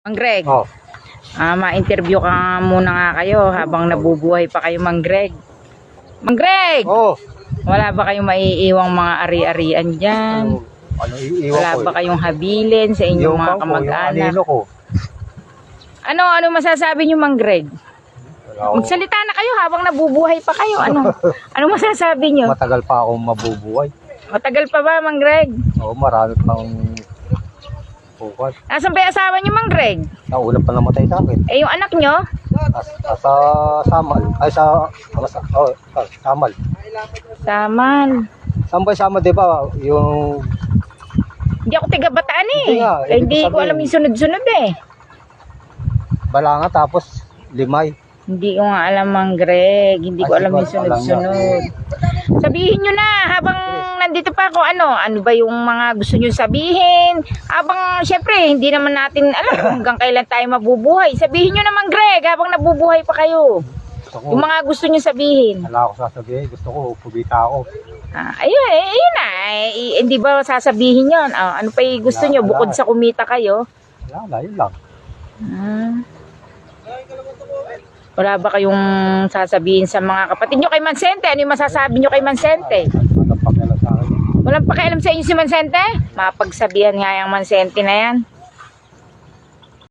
Mang Greg, Oh. ma-interview ka nga muna nga kayo habang nabubuhay pa kayo, Mang Greg. Mang Greg, Oh. wala ba kayong maiiwang mga ari-arian dyan? Ano iiwan Wala ko? ba kayong habilin sa inyong Yung mga bang ko, yung kamag-anak? anino ko. Ano masasabi niyo, Mang Greg? Wala ako. Magsalita na kayo habang nabubuhay pa kayo. Ano masasabi niyo? Matagal pa akong mabubuhay. Matagal pa ba, Mang Greg? Oo, marami pang bukas. Nasaan ba yung asawa niyo, Mang Greg? Nauna pa namatay sa akin. Eh, yung anak niyo? Sa Samal. Ay, Samal. Saman. Saan ba yung Samal, di ba? Yung... Hindi ako taga-Bataan eh. Hindi nga, Eh, hindi ibig ko alam yung sunod-sunod eh. Balanga, tapos Limay. Hindi ko nga alam, Mang Greg. Hindi ko Ay, alam yung siguro, alam sunod-sunod. Sabihin nyo na habang nandito pa ako, ano ba yung mga gusto nyo sabihin? Habang, syempre, hindi naman natin alam hanggang kailan tayo mabubuhay. Sabihin nyo na, Mang Greg, habang nabubuhay pa kayo. Gusto ko, Yung mga gusto nyo sabihin. wala ako sasabihin. Gusto ko, pubita ako. Ayun na. Hindi ba sasabihin yun? Ano pa yung gusto nyo? Bukod sa kumita kayo? Wala, yun lang. Wala ba kayong sasabihin sa mga kapatid nyo kay Mansente? Ano yung masasabi nyo kay Mansente? Walang pakialam sa akin. Walang pakialam sa inyo si Mansente? Mapagsabihan nga yung Mansente na yan.